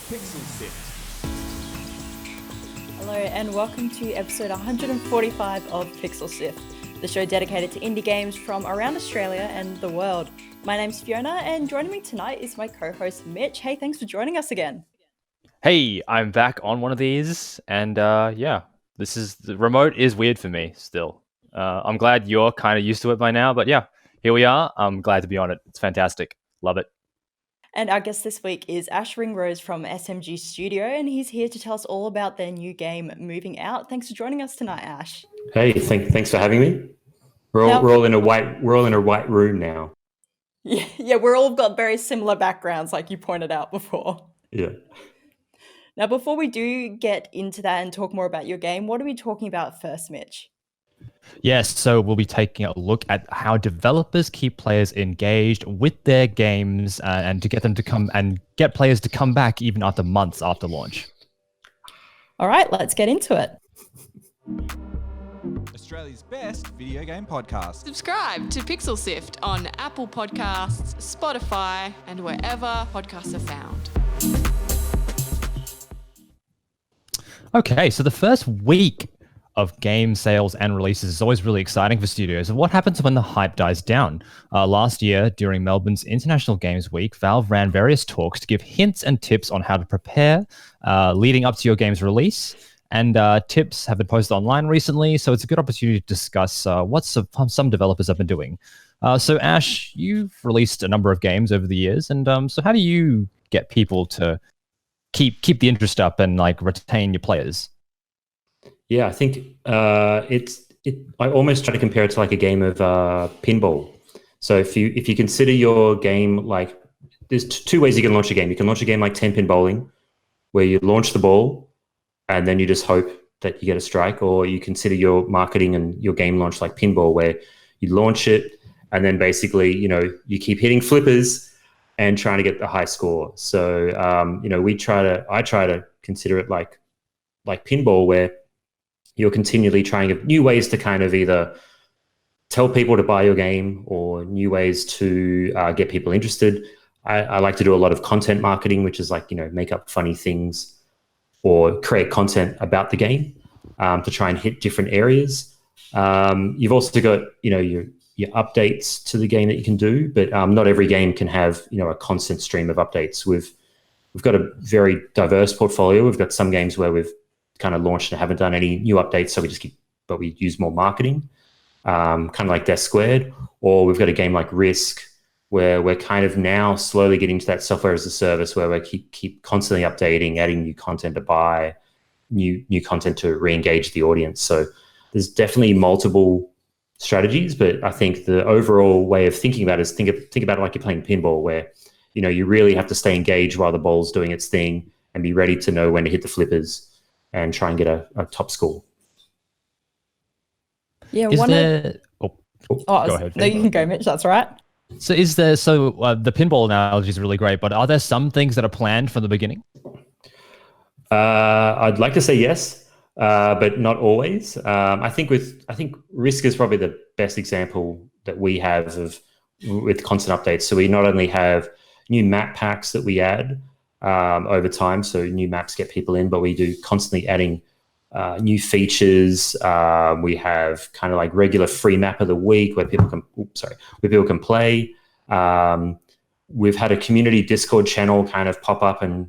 Pixel Sift. Hello and welcome to episode 145 of Pixel Sift, the show dedicated to indie games from around Australia and the world. My name's Fiona and joining me tonight is my co-host Mitch. Hey, thanks for joining us again. Hey, I'm back on one of these, and the remote is weird for me still. I'm glad you're kind of used to it by now, but yeah, here we are. I'm glad to be on it. It's fantastic. Love it. And our guest this week is Ringrose from SMG Studio, and he's here to tell us all about their new game, Moving Out. Thanks for joining us tonight, Ash. Hey, thanks for having me. We're all in a white room now. Yeah, we're all got very similar backgrounds, like you pointed out before. Yeah. Now, before we do get into that and talk more about your game, what are we talking about first, Mitch? Yes, so we'll be taking a look at how developers keep players engaged with their games and to get them to come and get players to come back even after months after launch. All right, let's get into it. Australia's best video game podcast. Subscribe to Pixel Sift on Apple Podcasts, Spotify, and wherever podcasts are found. Okay, so the first week of game sales and releases is always really exciting for studios. What happens when the hype dies down? Last year, during Melbourne's International Games Week, Valve ran various talks to give hints and tips on how to prepare leading up to your game's release. And tips have been posted online recently, so it's a good opportunity to discuss what some developers have been doing. So Ash, you've released a number of games over the years, and so how do you get people to keep the interest up and like retain your players? Yeah, I think I almost try to compare it to like a game of pinball. So if you consider your game like, there's two ways you can launch a game. You can launch a game like 10-pin bowling, where you launch the ball and then you just hope that you get a strike, or you consider your marketing and your game launch like pinball, where you launch it and then basically, you keep hitting flippers and trying to get the high score. So, I try to consider it like pinball, where you're continually trying new ways to kind of either tell people to buy your game or new ways to get people interested. I like to do a lot of content marketing, which is like, make up funny things or create content about the game to try and hit different areas. You've also got, your updates to the game that you can do, but not every game can have, a constant stream of updates. We've got a very diverse portfolio. We've got some games where we've kind of launched and haven't done any new updates, so we use more marketing, kind of like Death Squared. Or we've got a game like Risk, where we're kind of now slowly getting to that software as a service, where we keep constantly updating, adding new content to buy, new content to re-engage the audience. So there's definitely multiple strategies, but I think the overall way of thinking about it is think about it like you're playing pinball, where you really have to stay engaged while the ball's doing its thing and be ready to know when to hit the flippers and try and get a top score. Yeah, Go ahead. No, you can go, Mitch. That's all right. So the pinball analogy is really great, but are there some things that are planned from the beginning? I'd like to say yes, but not always. I think Risk is probably the best example that we have with constant updates. So we not only have new map packs that we add over time, so new maps get people in, but we do constantly adding new features. We have kind of like regular free map of the week where people can play. We've had a community Discord channel kind of pop up and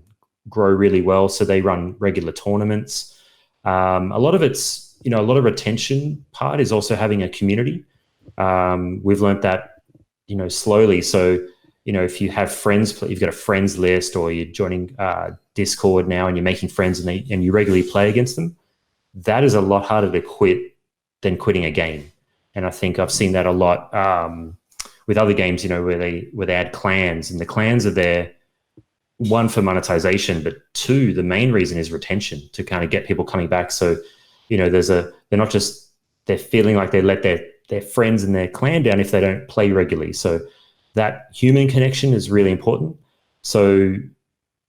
grow really well, so they run regular tournaments. A lot of retention part is also having a community. We've learned that slowly. So if you have friends, you've got a friends list, or you're joining Discord now and you're making friends and you regularly play against them, that is a lot harder to quit than quitting a game. And I think I've seen that a lot with other games, where they add clans, and the clans are there, one, for monetization, but two, the main reason is retention, to kind of get people coming back. So, they're feeling like they let their friends and their clan down if they don't play regularly. So that human connection is really important. So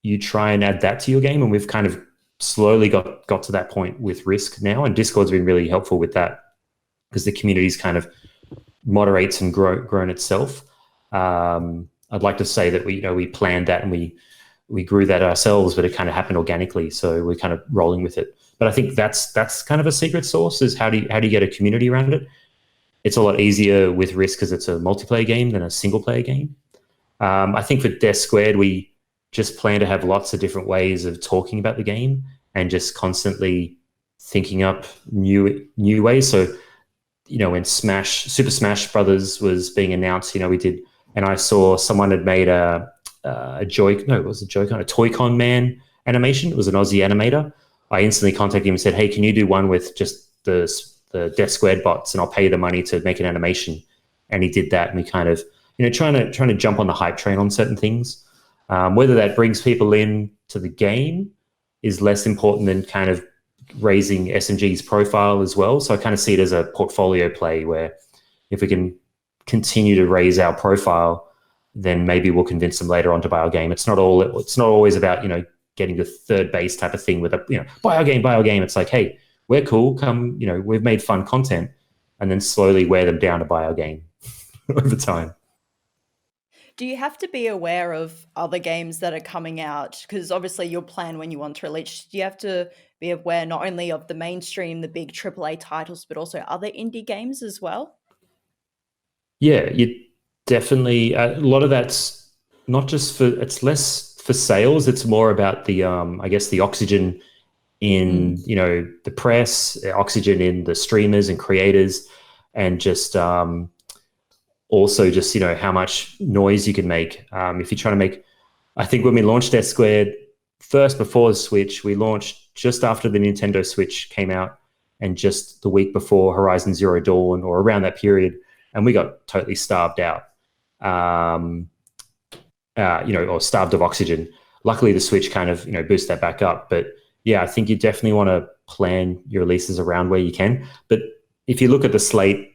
you try and add that to your game, and we've kind of slowly got to that point with Risk now, and Discord's been really helpful with that, because the community's kind of moderates and grown itself. I'd like to say that we planned that, and we we grew that ourselves, but it kind of happened organically. So we're kind of rolling with it. But I think that's kind of a secret sauce, is how do you get a community around it? It's a lot easier with Risk because it's a multiplayer game than a single player game. I think for Death Squared, we just plan to have lots of different ways of talking about the game and just constantly thinking up new ways. So, when Super Smash Brothers was being announced, we did, and I saw someone had made a Toy-Con Man animation. It was an Aussie animator. I instantly contacted him and said, hey, can you do one with just the Death Squared bots, and I'll pay you the money to make an animation. And he did that, and we kind of, trying to jump on the hype train on certain things. Whether that brings people in to the game is less important than kind of raising SMG's profile as well. So I kind of see it as a portfolio play, where if we can continue to raise our profile, then maybe we'll convince them later on to buy our game. It's not always about, getting the third base type of thing with buy our game. It's like, hey, we're cool. Come, we've made fun content, and then slowly wear them down to buy our game over time. Do you have to be aware of other games that are coming out? Because obviously you'll plan when you want to release. Do you have to be aware not only of the mainstream, the big AAA titles, but also other indie games as well? Yeah, you definitely. A lot of that's not just it's less for sales. It's more about the, I guess, the oxygen in, the press, oxygen in the streamers and creators, and just also just, how much noise you can make. If you're trying to make, I think when we launched Death Squared first before the Switch, we launched just after the Nintendo Switch came out and just the week before Horizon Zero Dawn, or around that period, and we got totally starved out, or starved of oxygen. Luckily, the Switch kind of, boosted that back up. But yeah, I think you definitely want to plan your releases around where you can. But if you look at the slate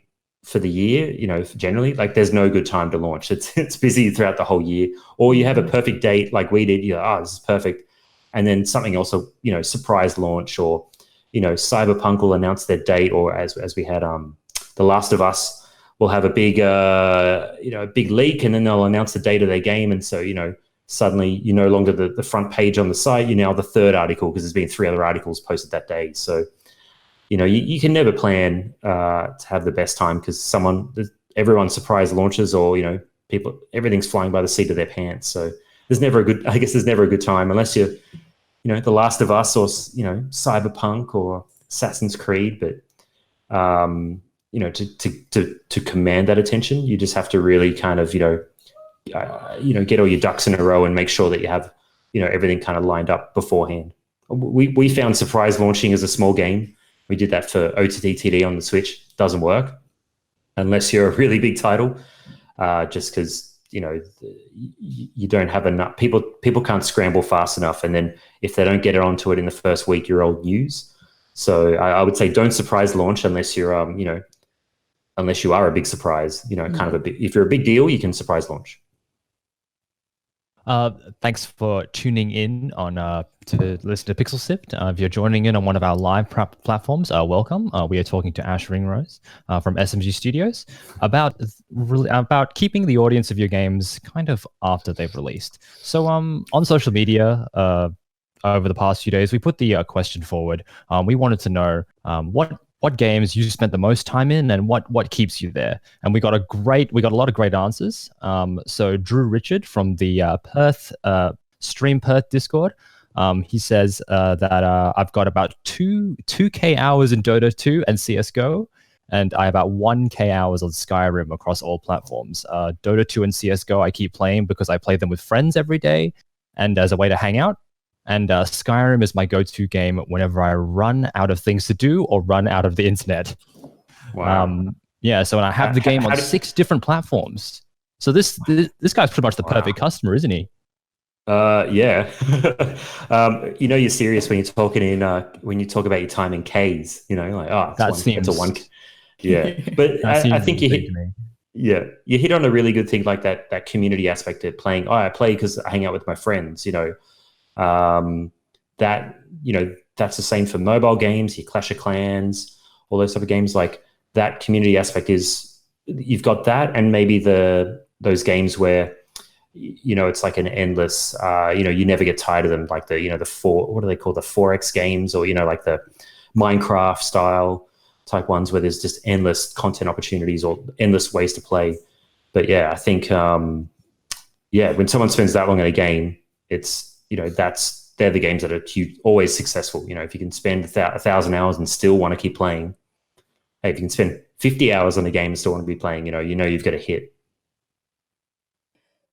for the year, generally, like, there's no good time to launch. It's busy throughout the whole year. Or you have a perfect date like we did, this is perfect. And then something else, surprise launch, or, Cyberpunk will announce their date, or as we had The Last of Us will have a big big leak, and then they'll announce the date of their game. And so, suddenly you're no longer the front page on the site, you're now the third article, because there's been 3 other articles posted that day. So, you can never plan to have the best time, because everyone surprise launches, or, everything's flying by the seat of their pants. So there's never a good time, unless you're, The Last of Us, or, Cyberpunk, or Assassin's Creed. But, to command that attention, you just have to really kind of, get all your ducks in a row and make sure that you have, everything kind of lined up beforehand. We found surprise launching as a small game. We did that for OTT TD on the Switch. Doesn't work unless you're a really big title, just because, you don't have enough. People can't scramble fast enough. And then if they don't get onto it in the first week, you're old news. So I would say don't surprise launch unless you're, unless you are a big surprise, kind of if you're a big deal, you can surprise launch. Thanks for tuning in to listen to Pixel Sift. If you're joining in on one of our live platforms, welcome. We are talking to Ash Ringrose from SMG Studios about keeping the audience of your games kind of after they've released. So on social media, over the past few days, we put the question forward. We wanted to know what games you spent the most time in, and what keeps you there. And we got a lot of great answers. So Drew Richard from the Stream Perth Discord, he says that I've got about 2K hours in Dota 2 and CSGO, and I have about 1K hours on Skyrim across all platforms. Dota 2 and CSGO I keep playing because I play them with friends every day and as a way to hang out. And Skyrim is my go-to game whenever I run out of things to do or run out of the internet. Wow. So when I have the game on 6 different platforms. So this guy's pretty much the perfect customer, isn't he? Yeah. You're serious when you're talking when you talk about your time in Ks. It's a 1. Yeah, but I think you hit. Yeah, you hit on a really good thing, like that community aspect of playing. I play because I hang out with my friends. That's the same for mobile games, your Clash of Clans, all those type of games. Like, that community aspect is, you've got that, and maybe those games where it's like an endless, you never get tired of them, like the what do they call, the 4X games, or, like the Minecraft style type ones where there's just endless content opportunities or endless ways to play. But yeah, I think, when someone spends that long in a game, it's, they're the games that are always successful. If you can spend 1,000 hours and still want to keep playing, hey, if you can spend 50 hours on a game and still want to be playing, you've got a hit.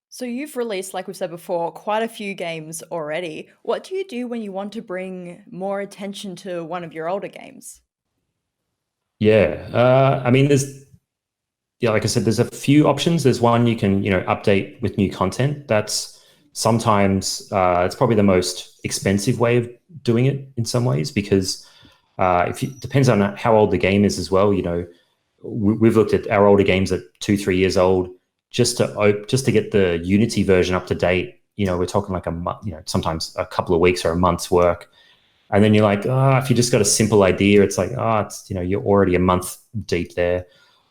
So you've released, like we've said before, quite a few games already. What do you do when you want to bring more attention to one of your older games? Yeah, I mean, like I said, there's a few options. There's one, you can, update with new content. That's sometimes, it's probably the most expensive way of doing it in some ways, because depends on how old the game is as well. We've looked at our older games at 2-3 years old, just to get the Unity version up to date. We're talking like a month, sometimes a couple of weeks or a month's work. And then you're like, if you just got a simple idea, it's like, you're already a month deep there.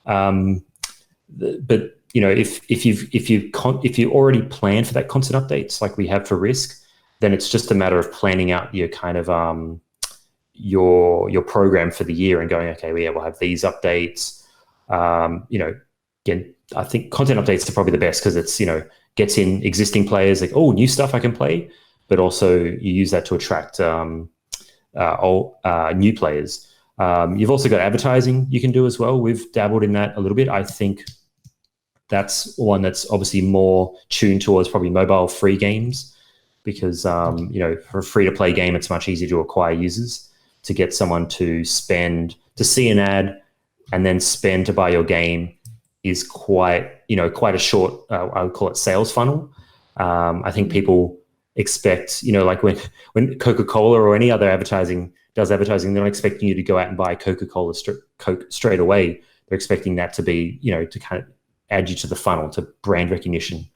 But if you already plan for that constant updates like we have for Risk, then it's just a matter of planning out your kind of your program for the year and going, okay, we'll have these updates. Again, I think content updates are probably the best because it's, gets in existing players, like, oh, new stuff I can play, but also you use that to attract new players. You've also got advertising you can do as well. We've dabbled in that a little bit. I think that's one that's obviously more tuned towards probably mobile free games, because for a free to play game, it's much easier to acquire users. To get someone to spend to see an ad and then spend to buy your game is quite a short, I would call it sales funnel. I think people expect, like when Coca-Cola or any other advertising does advertising, they're not expecting you to go out and buy Coca-Cola Coke straight away. They're expecting that to be, to kind of add you to the funnel, to brand recognition.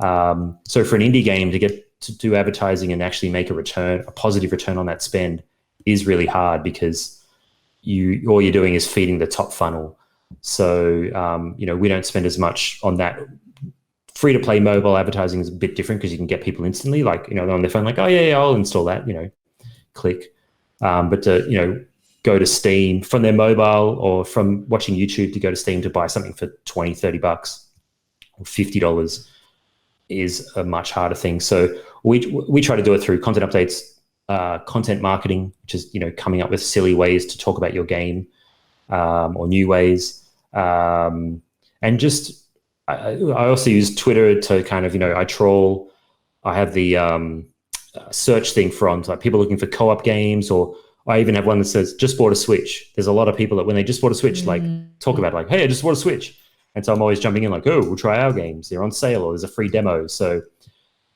So for an indie game to get to do advertising and actually make a positive return on that spend is really hard, because all you're doing is feeding the top funnel. So, we don't spend as much on that. Free to play mobile advertising is a bit different because you can get people instantly, like, they're on their phone, like, oh yeah, I'll install that, click. But to, go to Steam from their mobile, or from watching YouTube to go to Steam to buy something for $20-$30 or $50 is a much harder thing. So we try to do it through content updates, content marketing, which is, coming up with silly ways to talk about your game, or new ways. And just, I also use Twitter to kind of, I troll. I have the search thing for like people looking for co-op games, or I even have one that says just bought a Switch. There's a lot of people that when they just bought a Switch, like talk about it, like, hey, I just bought a Switch. And so I'm always jumping in like, oh, we'll try our games. They're on sale, or there's a free demo. So,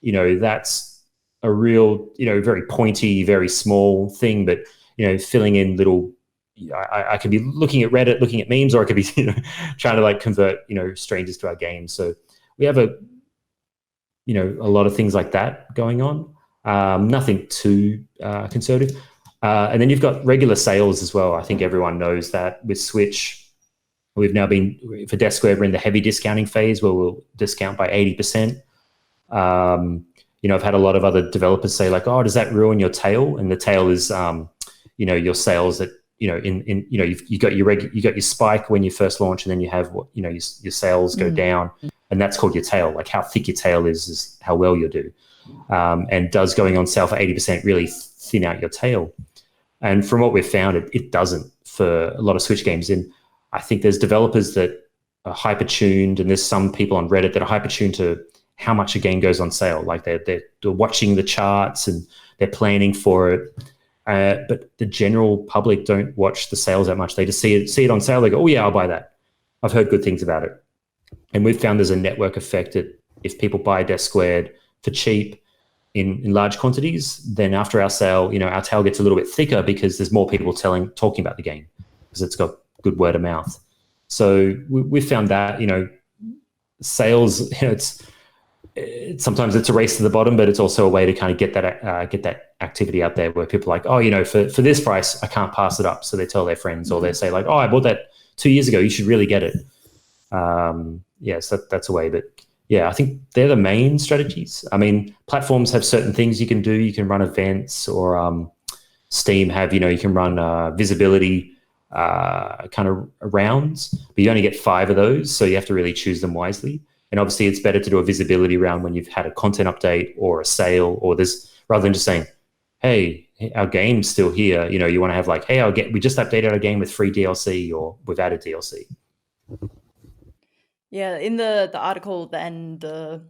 that's a real, very pointy, very small thing, but, filling in little, I could be looking at Reddit, looking at memes, or I could be, trying to like convert, strangers to our games. So we have a lot of things like that going on. Nothing too conservative. And then you've got regular sales as well. I think everyone knows that with Switch, we've now been, for Death Square, we're in the heavy discounting phase where we'll discount by 80%. I've had a lot of other developers say like, oh, does that ruin your tail? And the tail is, your sales that, you got your spike when you first launch, and then you have your sales go down, and that's called your tail. Like how thick your tail is how well you do. And does going on sale for 80% really thin out your tail? And from what we've found, it doesn't for a lot of Switch games. And I think there's developers that are hyper-tuned, and there's some people on Reddit that are hyper-tuned to how much a game goes on sale. Like they're watching the charts and they're planning for it. But the general public don't watch the sales that much. They just see it on sale. They go, oh yeah, I'll buy that. I've heard good things about it. And we've found there's a network effect that if people buy Death Squared for cheap in large quantities, then after our sale, our tail gets a little bit thicker because there's more people talking about the game because it's got good word of mouth. So we've found that, sales, sometimes it's a race to the bottom, but it's also a way to kind of get that activity out there where people are like, oh, for this price, I can't pass it up. So they tell their friends, or they say like, oh, I bought that 2 years ago. You should really get it. Yes, that's a way. But yeah, I think they're the main strategies. I mean, platforms have certain things you can do. You can run events, or Steam have, you can run visibility kind of rounds, but you only get 5 of those, so you have to really choose them wisely. And obviously, it's better to do a visibility round when you've had a content update or a sale, or this, rather than just saying, "Hey, our game's still here." You want to have like, "Hey, we just updated our game with free DLC, or we've added DLC." Yeah, in the article and the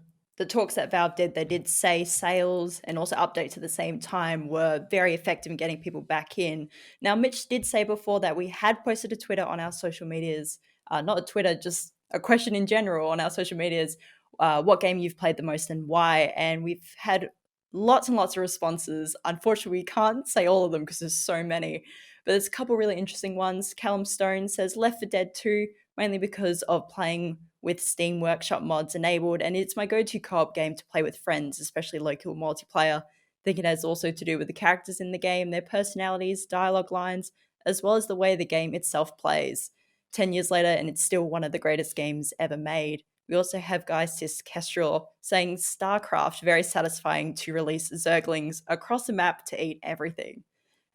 talks that Valve did, they did say sales and also updates at the same time were very effective in getting people back in. Now, Mitch did say before that we had posted a Twitter on our social medias, not a Twitter, just a question in general on our social medias, what game you've played the most and why. And we've had lots and lots of responses. Unfortunately, we can't say all of them because there's so many, but there's a couple really interesting ones. Callum Stone says Left 4 Dead 2, mainly because of playing with Steam Workshop mods enabled, and it's my go-to co-op game to play with friends, especially local multiplayer. I think it has also to do with the characters in the game, their personalities, dialogue lines, as well as the way the game itself plays. 10 years later, and it's still one of the greatest games ever made. We also have Sis Kestrel saying StarCraft, very satisfying to release Zerglings across the map to eat everything.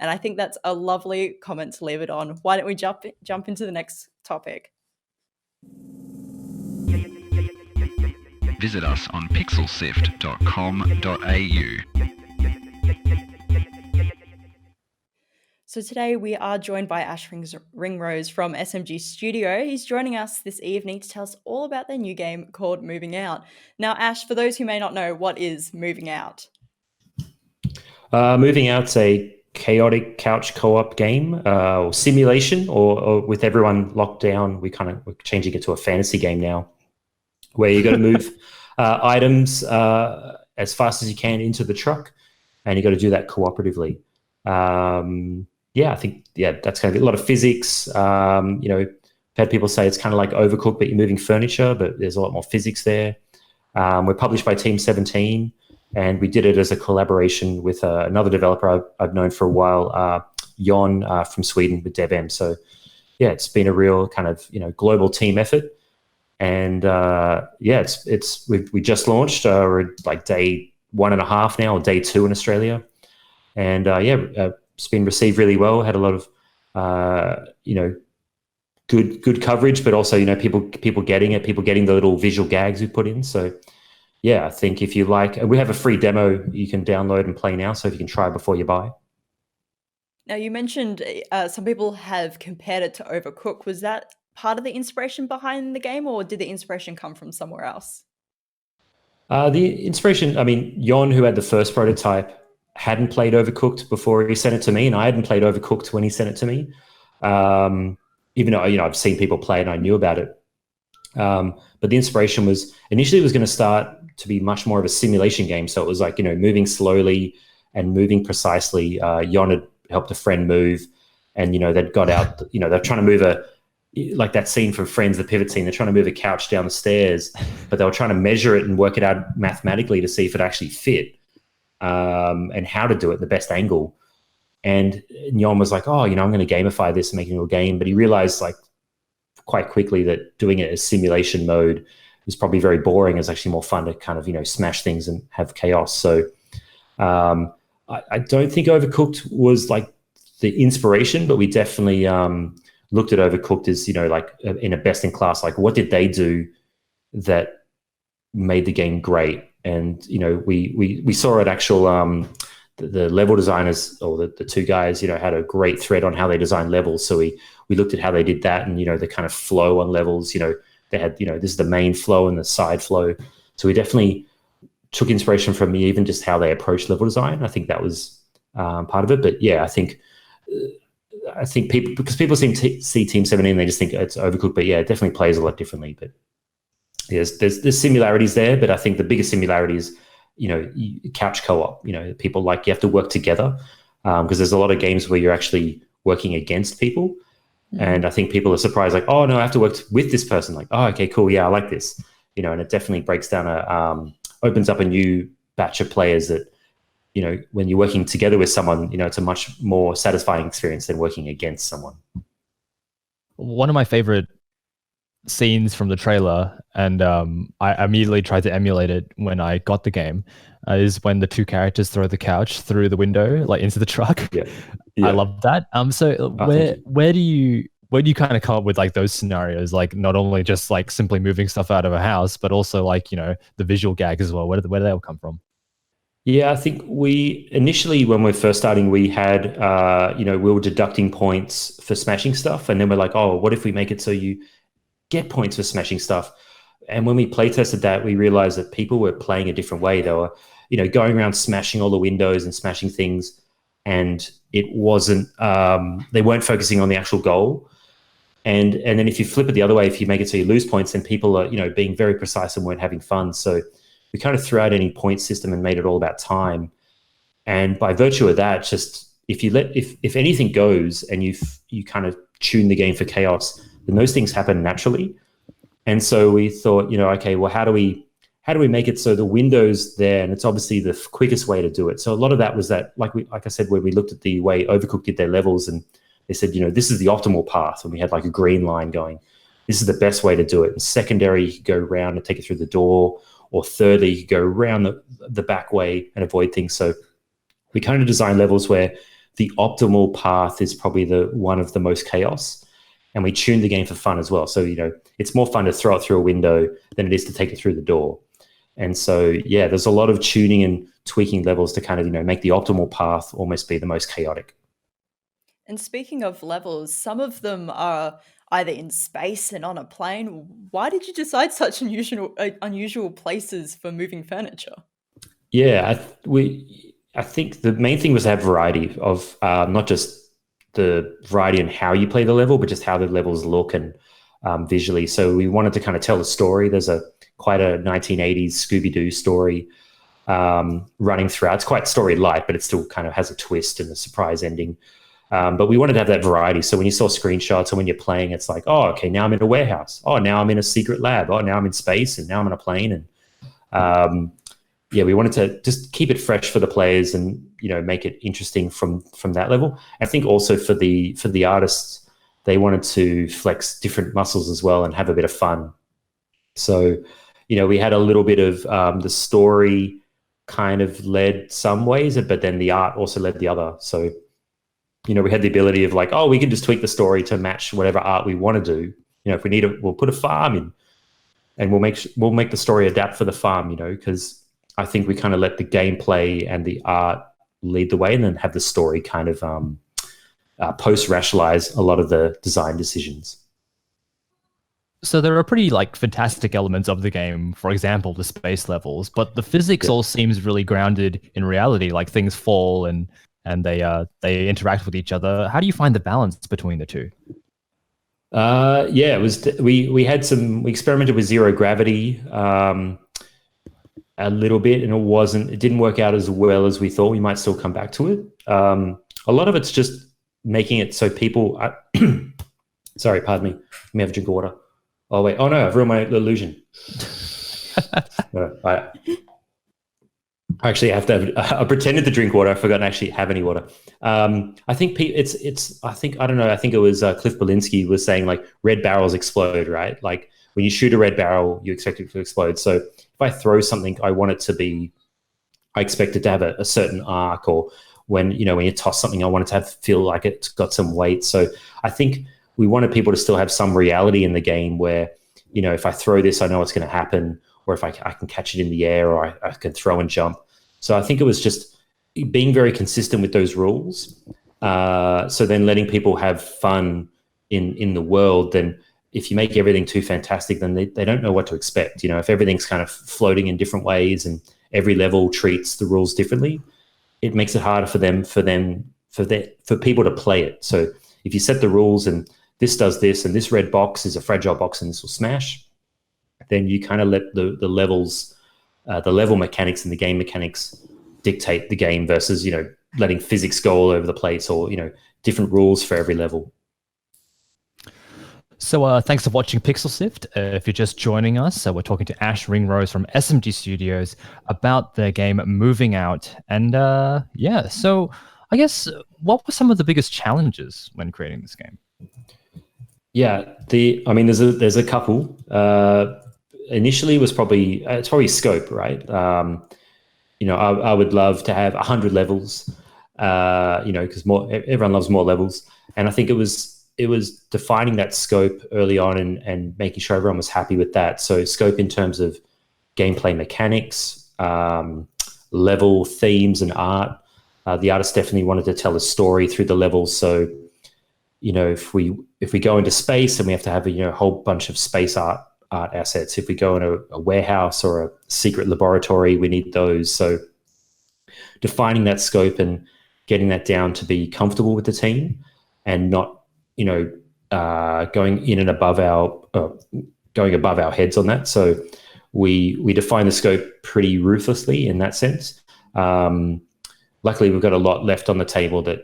And I think that's a lovely comment to leave it on. Why don't we jump into the next topic? Visit us on pixelsift.com.au. So today we are joined by Ringrose from SMG Studio. He's joining us this evening to tell us all about their new game called Moving Out. Now, Ash, for those who may not know, what is Moving Out? Moving Out's a chaotic couch co-op game, or simulation, or with everyone locked down. We're changing it to a fantasy game now, where you got to move items as fast as you can into the truck, and you got to do that cooperatively. I think that's going to be a lot of physics. I've had people say it's kind of like Overcooked, but you're moving furniture, but there's a lot more physics there. We're published by Team 17, and we did it as a collaboration with another developer I've known for a while, Gianni from Sweden, with DevM. So yeah, it's been a real kind of global team effort. And we just launched. We're like day 1.5 now, or day 2 in Australia, and it's been received really well. Had a lot of good coverage, but also people getting it, people getting the little visual gags we put in. So yeah, I think if you like, we have a free demo you can download and play now, so if you can try before you buy. Now, you mentioned some people have compared it to Overcooked. Was that part of the inspiration behind the game, or did the inspiration come from somewhere else? The inspiration, Jon, who had the first prototype, hadn't played Overcooked before he sent it to me, and I hadn't played Overcooked when he sent it to me. Even though I've seen people play and I knew about it. But the inspiration was initially going to start to be much more of a simulation game. So it was like moving slowly and moving precisely. Jon had helped a friend move, and they'd got out. They're trying to move like that scene from Friends, the pivot scene. They're trying to move a couch down the stairs, but they were trying to measure it and work it out mathematically to see if it actually fit, and how to do it in the best angle. And Jon was like, I'm going to gamify this and make it into a game. But he realized like quite quickly that doing it as simulation mode is probably very boring. It's actually more fun to kind of, smash things and have chaos. So I don't think Overcooked was like the inspiration, but we definitely looked at Overcooked as, like in a best in class, like what did they do that made the game great? And, we saw it actual, the level designers, or the two guys, had a great thread on how they design levels. So we looked at how they did that, and, the kind of flow on levels, they had, this is the main flow and the side flow. So we definitely took inspiration from even just how they approach level design. I think that was part of it. But yeah, I think people, because people see Team 17, they just think it's Overcooked, but yeah, it definitely plays a lot differently. But yes, there's similarities there, but I think the biggest similarity is, couch co-op. People like, you have to work together, because there's a lot of games where you're actually working against people. Mm-hmm. And I think people are surprised, like, oh no, I have to work with this person. Like, oh, okay, cool. Yeah, I like this. And it definitely breaks down opens up a new batch of players that, when you're working together with someone, it's a much more satisfying experience than working against someone. One of my favorite scenes from the trailer, and I immediately tried to emulate it when I got the game. Is when the two characters throw the couch through the window, like into the truck. Yeah. I love that. So thank you. where do you kind of come up with like those scenarios? Like not only just like simply moving stuff out of a house, but also like, the visual gag as well. Where do they all come from? Yeah, I think we initially, when we're first starting, we had, we were deducting points for smashing stuff. And then we're like, oh, what if we make it so you get points for smashing stuff? And when we play tested that, we realized that people were playing a different way. They were, going around smashing all the windows and smashing things. And it wasn't, they weren't focusing on the actual goal. And then if you flip it the other way, if you make it so you lose points, then people are, being very precise and weren't having fun. So we kind of threw out any point system and made it all about time. And by virtue of that, just if anything goes and you kind of tune the game for chaos, then those things happen naturally. And so we thought, okay, well, how do we make it so the window's there? And it's obviously the quickest way to do it. So a lot of that was that, like I said, where we looked at the way Overcooked did their levels, and they said, this is the optimal path. And we had like a green line going, this is the best way to do it. And secondary, you could go around and take it through the door. Or thirdly, you could go around the back way and avoid things. So we kind of design levels where the optimal path is probably the one of the most chaos. And we tune the game for fun as well. So, it's more fun to throw it through a window than it is to take it through the door. And so, yeah, there's a lot of tuning and tweaking levels to kind of, make the optimal path almost be the most chaotic. And speaking of levels, some of them are either in space and on a plane. Why did you decide such unusual places for moving furniture? Yeah, I think the main thing was to have variety of not just the variety in how you play the level, but just how the levels look and visually. So we wanted to kind of tell a story. There's quite a 1980s Scooby-Doo story running throughout. It's quite story light, but it still kind of has a twist and a surprise ending. But we wanted to have that variety. So when you saw screenshots or when you're playing, it's like, oh, okay, now I'm in a warehouse. Oh, now I'm in a secret lab. Oh, now I'm in space, and now I'm on a plane. And we wanted to just keep it fresh for the players and, make it interesting from that level. I think also for the artists, they wanted to flex different muscles as well and have a bit of fun. So, we had a little bit of the story kind of led some ways, but then the art also led the other. So, we had the ability of like, oh, we can just tweak the story to match whatever art we want to do. If we need we'll put a farm in, and we'll make the story adapt for the farm. Because I think we kind of let the gameplay and the art lead the way, and then have the story kind of post-rationalize a lot of the design decisions. So there are pretty like fantastic elements of the game, for example, the space levels, but the physics all seems really grounded in reality, like things fall and they interact with each other. How do you find the balance between the two? It was we experimented with zero gravity a little bit, and it didn't work out as well as we thought. We might still come back to it. A lot of it's just making it so people sorry, pardon me. Let me have a drink of water. Oh wait, oh no, I've ruined my illusion. I actually have to have, I pretended to drink water. I forgot to actually have any water. I think I think it was Cliff Belinsky was saying like red barrels explode, right? Like when you shoot a red barrel, you expect it to explode. So if I throw something, I expect it to have a certain arc, or when you toss something, I want it to feel like it's got some weight. So I think we wanted people to still have some reality in the game where, if I throw this, I know what's going to happen, or if I can catch it in the air, or I can throw and jump. So I think it was just being very consistent with those rules. So then letting people have fun in the world. Then if you make everything too fantastic, then they don't know what to expect. If everything's kind of floating in different ways and every level treats the rules differently, it makes it harder for people to play it. So if you set the rules and this does this, and this red box is a fragile box and this will smash, then you kind of let the levels, the level mechanics and the game mechanics dictate the game versus, letting physics go all over the place, or, different rules for every level. So thanks for watching Pixel Sift. If you're just joining us, we're talking to Ash Ringrose from SMG Studios about their game Moving Out. And so I guess what were some of the biggest challenges when creating this game? Yeah, there's a couple. Initially, it's probably scope, right? I would love to have 100 levels. Because everyone loves more levels, and I think it was defining that scope early on and making sure everyone was happy with that. So scope in terms of gameplay mechanics, level themes, and art. The artist definitely wanted to tell a story through the levels. So, if we go into space and we have to have a whole bunch of space art assets. If we go in a warehouse or a secret laboratory, we need those. So defining that scope and getting that down to be comfortable with the team and not, going in and above going above our heads on that. So we define the scope pretty ruthlessly in that sense. Luckily, we've got a lot left on the table that,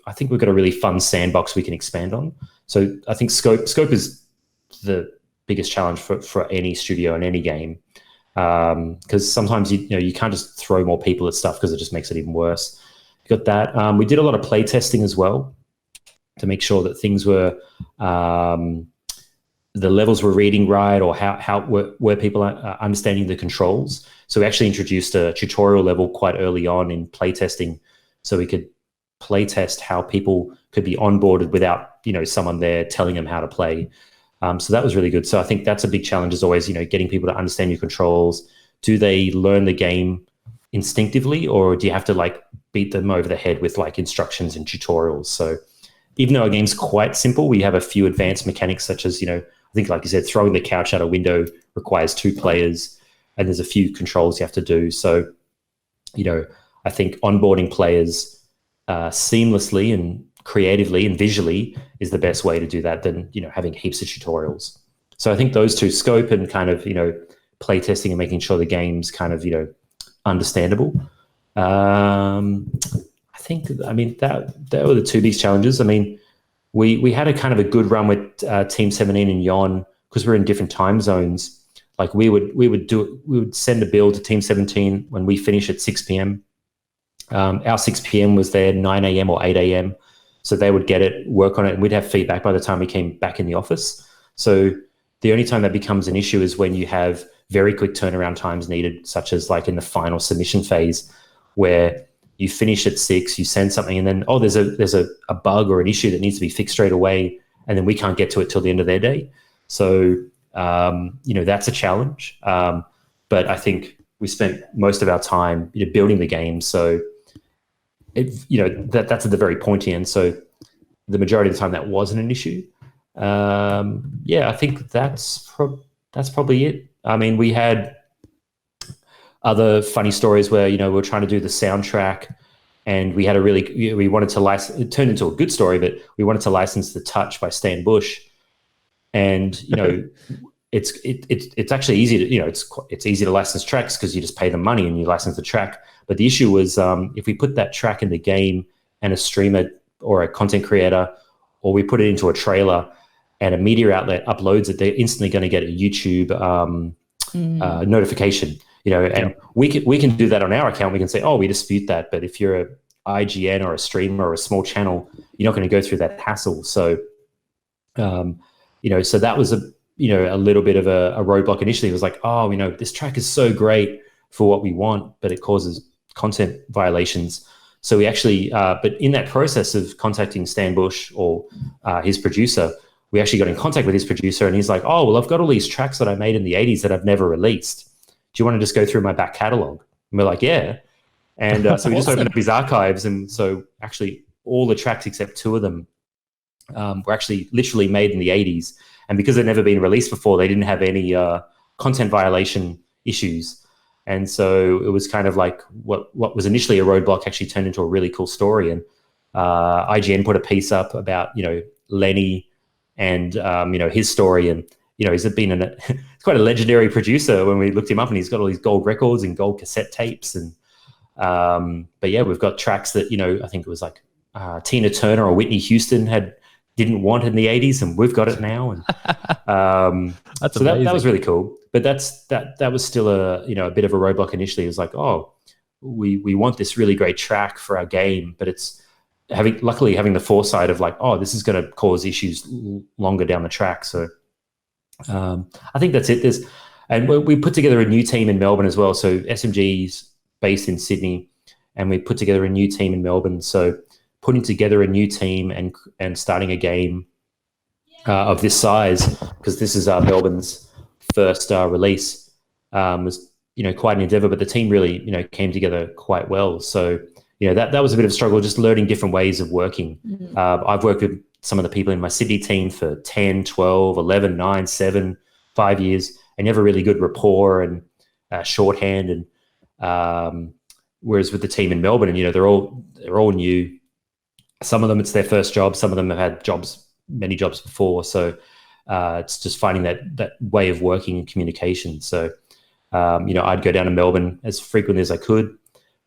I think we've got a really fun sandbox we can expand on. So I think scope is the biggest challenge for any studio in any game. Because sometimes, you can't just throw more people at stuff because it just makes it even worse. You got that. We did a lot of play testing as well to make sure that things were, the levels were reading right, or how were people understanding the controls. So we actually introduced a tutorial level quite early on in playtesting, so we could playtest how people could be onboarded without someone there telling them how to play. So that was really good. So I think that's a big challenge, is always getting people to understand your controls. Do they learn the game instinctively, or do you have to beat them over the head with instructions and tutorials? So even though our game's quite simple, we have a few advanced mechanics, such as I think, like you said, throwing the couch out a window requires 2 players, and there's a few controls you have to do. So, I think onboarding players seamlessly and creatively and visually is the best way to do that than, having heaps of tutorials. So I think those two, scope and kind of, play testing and making sure the game's kind of, understandable. That were the 2 biggest challenges. We had a kind of a good run with Team 17 and Yon, because we're in different time zones. We would send a build to Team 17 when we finish at 6 p.m. Our 6 p.m. was their 9 a.m. or 8 a.m. So they would get it, work on it, and we'd have feedback by the time we came back in the office. So the only time that becomes an issue is when you have very quick turnaround times needed, such as in the final submission phase, where you finish at 6, you send something, and then, there's a bug or an issue that needs to be fixed straight away, and then we can't get to it till the end of their day. So, that's a challenge. But I think we spent most of our time building the game. So, that's at the very pointy end. So the majority of the time that wasn't an issue. I think that's probably it. We had other funny stories where, we were trying to do the soundtrack, and we had we wanted to license, it turned into a good story, but we wanted to license The Touch by Stan Bush. And, it's actually easy to, it's easy to license tracks because you just pay them money and you license the track. But the issue was, if we put that track in the game and a streamer or a content creator, or we put it into a trailer and a media outlet uploads it, they're instantly going to get a YouTube notification. And we can do that on our account. We can say, we dispute that. But if you're a IGN or a streamer or a small channel, you're not going to go through that hassle. So, so that was a little bit of a roadblock initially. It was like, this track is so great for what we want, but it causes content violations. So we actually, but in that process of contacting Stan Bush or his producer, we actually got in contact with his producer, and he's like, I've got all these tracks that I made in the 80s that I've never released. Do you want to just go through my back catalog? And we're like, yeah. And so we just opened up his archives. And so actually all the tracks except 2 of them were actually literally made in the 80s. And because they'd never been released before, they didn't have any content violation issues. And so it was kind of like what was initially a roadblock actually turned into a really cool story. And IGN put a piece up about, Lenny and, his story. And, he's been it's quite a legendary producer when we looked him up, and he's got all these gold records and gold cassette tapes. And, but yeah, we've got tracks that, I think it was like Tina Turner or Whitney Houston didn't want in the 80s, and we've got it now. And that's so that was really cool. But that was still a bit of a roadblock initially. It was like, we want this really great track for our game, but it's luckily having the foresight of like, oh, this is going to cause issues longer down the track. So I think that's it. And we put together a new team in Melbourne as well. So SMG's based in Sydney, and we put together a new team in Melbourne. So putting together a new team and starting a game of this size, because this is Melbourne's first release, was quite an endeavor. But the team really came together quite well. So that was a bit of a struggle, just learning different ways of working. Mm-hmm. I've worked with some of the people in my Sydney team for 10, 12, 11, 9, 7, 5 years, and never really good rapport and shorthand. And whereas with the team in Melbourne, and they're all new. Some of them, it's their first job. Some of them have had many jobs before. So it's just finding that way of working and communication. So I'd go down to Melbourne as frequently as I could.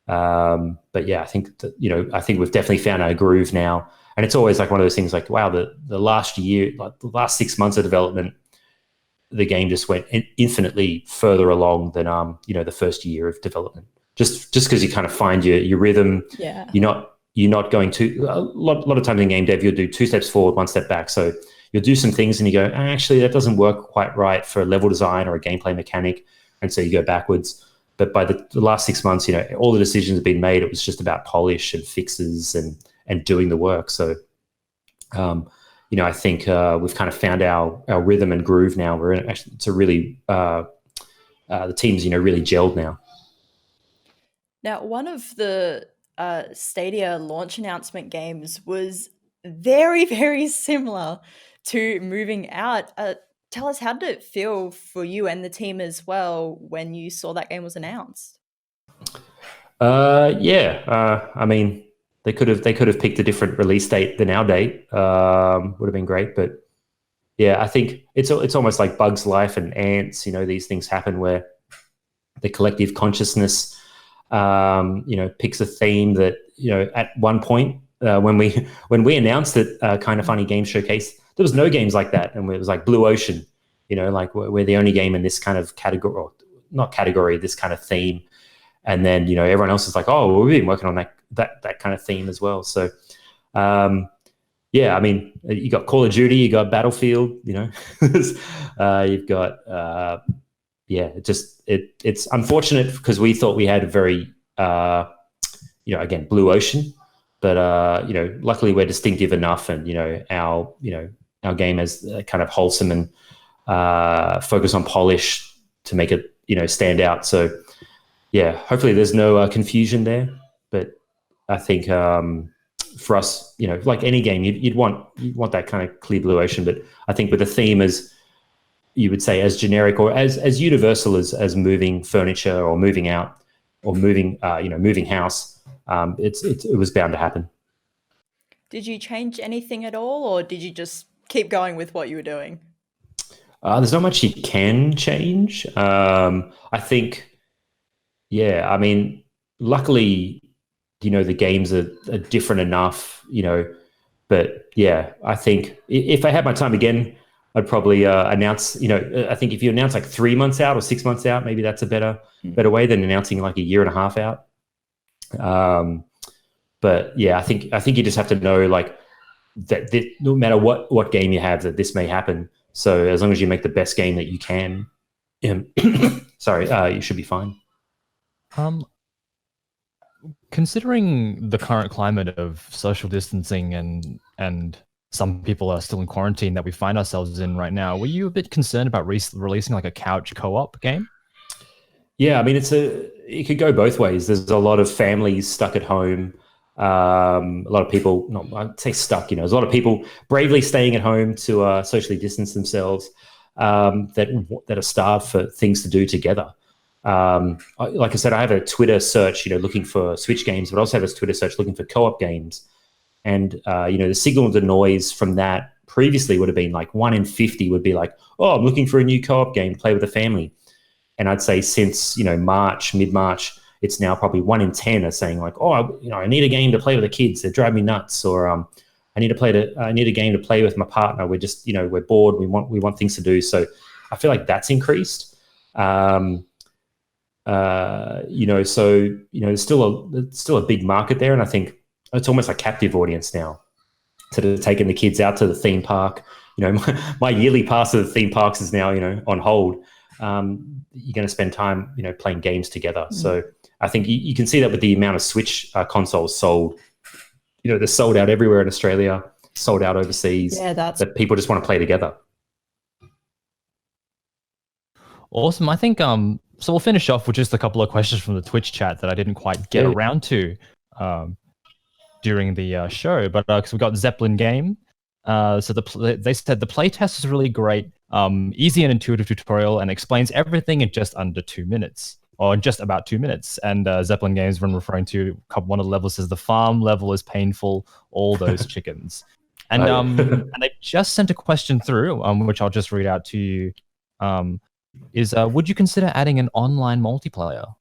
But yeah, I think we've definitely found our groove now. And it's always like one of those things like, wow, the last year, like the last 6 months of development, the game just went infinitely further along than the first year of development. Just because you kind of find your rhythm. Yeah. You're not going to a lot of times in game dev, you'll do 2 steps forward, 1 step back. So you'll do some things and you go, actually, that doesn't work quite right for a level design or a gameplay mechanic. And so you go backwards. But by the last 6 months, all the decisions have been made. It was just about polish and fixes and doing the work. So, I think we've kind of found our rhythm and groove now. It's a really, the team's, really gelled now. Now, one of the Stadia launch announcement games was very, very similar to Moving Out. Tell us, how did it feel for you and the team as well when you saw that game was announced? I mean, they could have picked a different release date than our date. Would have been great, but yeah, I think it's almost like Bug's Life and Ants. These things happen where the collective consciousness, picks a theme that at one point when we announced it, Kind of Funny Game Showcase, there was no games like that, and it was like Blue Ocean. Like we're the only game in this kind of category, or not category, this kind of theme. And then, everyone else is like, oh, well, we've been working on that kind of theme as well. So, I mean, you got Call of Duty, you got Battlefield, you've got, it's unfortunate because we thought we had a very, again, Blue Ocean, but, luckily we're distinctive enough, and, our game is kind of wholesome and focus on polish to make it, stand out. So, yeah, hopefully there's no confusion there. But I think for us, like any game, you'd want that kind of clear Blue Ocean. But I think with the theme as you would say, as generic or as universal as moving furniture or moving out or moving house, it was bound to happen. Did you change anything at all, or did you just keep going with what you were doing? There's not much you can change. I think, I mean, luckily, the games are different enough, but yeah, I think if I had my time again, I'd probably announce, I think if you announce like 3 months out or 6 months out, maybe that's a better way than announcing like a year and a half out. But yeah, I think you just have to know like that no matter what game you have, that this may happen. So as long as you make the best game that you can, you should be fine. Considering the current climate of social distancing and some people are still in quarantine that we find ourselves in right now, were you a bit concerned about releasing like a couch co-op game? Yeah, I mean, it could go both ways. There's a lot of families stuck at home. A lot of people, I'd say stuck, there's a lot of people bravely staying at home to socially distance themselves, that are starved for things to do together. Like I said, I have a Twitter search, looking for Switch games, but I also have a Twitter search looking for co-op games. And, the signal to noise from that previously would have been like 1 in 50 would be like, oh, I'm looking for a new co-op game to play with the family. And I'd say since, mid-March, it's now probably 1 in 10 are saying like, oh, I need a game to play with the kids. They drive me nuts. Or I need a game to play with my partner. We're just, we're bored. We want things to do. So I feel like that's increased. There's still a big market there. And I think it's almost like captive audience now. Sort of taking the kids out to the theme park. My yearly pass of the theme parks is now on hold. You're going to spend time playing games together. So I think you can see that with the amount of Switch consoles sold. They're sold out everywhere in Australia, sold out overseas. Yeah, that people just want to play together. Awesome. I think so we'll finish off with just a couple of questions from the Twitch chat that I didn't quite get around to during the show, but because we got Zeppelin Game. So they said the playtest is really great, easy and intuitive tutorial, and explains everything in just under 2 minutes, or in just about 2 minutes. And Zeppelin Games, when referring to one of the levels, says the farm level is painful, all those chickens. And and they just sent a question through, which I'll just read out to you. Would you consider adding an online multiplayer?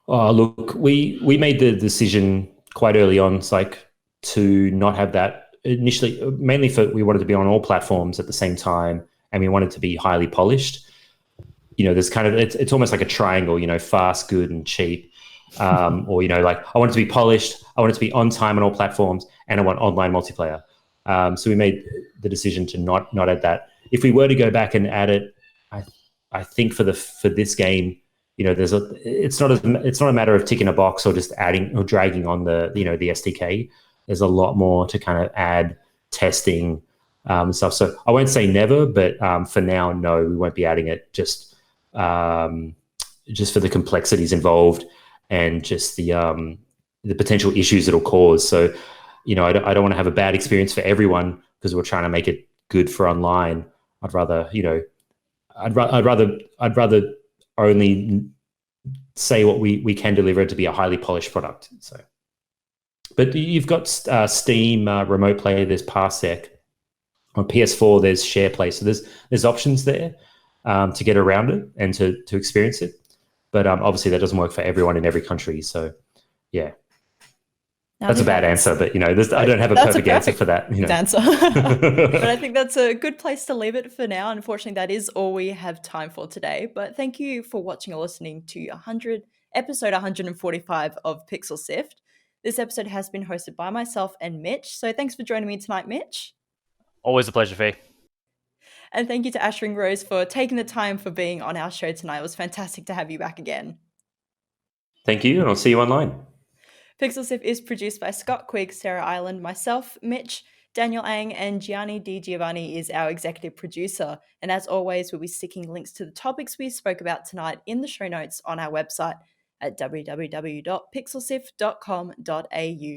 Oh, look, we made the decision quite early on. It's like to not have that initially, mainly for we wanted to be on all platforms at the same time, and we wanted to be highly polished. There's kind of it's almost like a triangle. Fast, good, and cheap. Or like I want it to be polished, I want it to be on time on all platforms, and I want online multiplayer. So we made the decision to not add that. If we were to go back and add it, I think for this game, it's not a matter of ticking a box or just adding or dragging on the the SDK. There's a lot more to kind of add, testing stuff. So I won't say never, but for now, no, we won't be adding it. Just for the complexities involved and just the potential issues it'll cause. So I don't want to have a bad experience for everyone because we're trying to make it good for online. I'd rather I'd rather only say what we can deliver to be a highly polished product. So, but you've got Steam Remote Play. There's Parsec on PS4. There's Share Play. So there's options there to get around it and to experience it. But obviously that doesn't work for everyone in every country. So yeah. That's a bad answer, but I don't have a perfect answer for that. Answer. But I think that's a good place to leave it for now. Unfortunately, that is all we have time for today. But thank you for watching or listening to episode 145 of Pixel Sift. This episode has been hosted by myself and Mitch. So thanks for joining me tonight, Mitch. Always a pleasure, Fee. And thank you to Ringrose for taking the time for being on our show tonight. It was fantastic to have you back again. Thank you, and I'll see you online. Pixel Sift is produced by Scott Quigg, Sarah Ireland, myself, Mitch, Daniel Ang, and Gianni D. Giovanni is our executive producer. And as always, we'll be sticking links to the topics we spoke about tonight in the show notes on our website at www.pixelsift.com.au.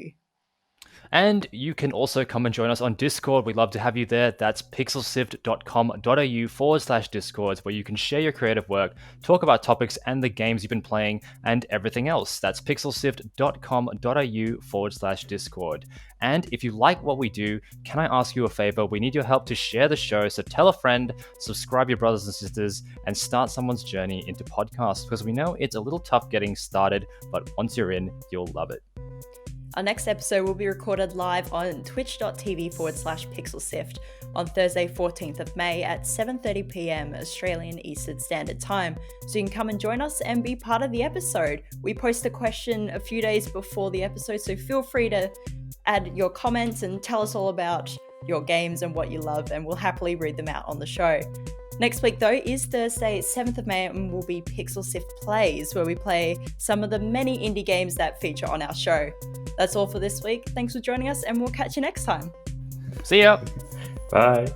And you can also come and join us on Discord. We'd love to have you there. That's pixelsift.com.au/Discord, where you can share your creative work, talk about topics and the games you've been playing, and everything else. That's pixelsift.com.au/Discord. And if you like what we do, can I ask you a favor? We need your help to share the show. So tell a friend, subscribe your brothers and sisters, and start someone's journey into podcasts, because we know it's a little tough getting started, but once you're in, you'll love it. Our next episode will be recorded live on twitch.tv/PixelSift on Thursday, 14th of May at 7:30 p.m. Australian Eastern Standard Time. So you can come and join us and be part of the episode. We post a question a few days before the episode, so feel free to add your comments and tell us all about your games and what you love, and we'll happily read them out on the show. Next week, though, is Thursday, 7th of May, and will be Pixel Sift Plays, where we play some of the many indie games that feature on our show. That's all for this week. Thanks for joining us, and we'll catch you next time. See ya. Bye.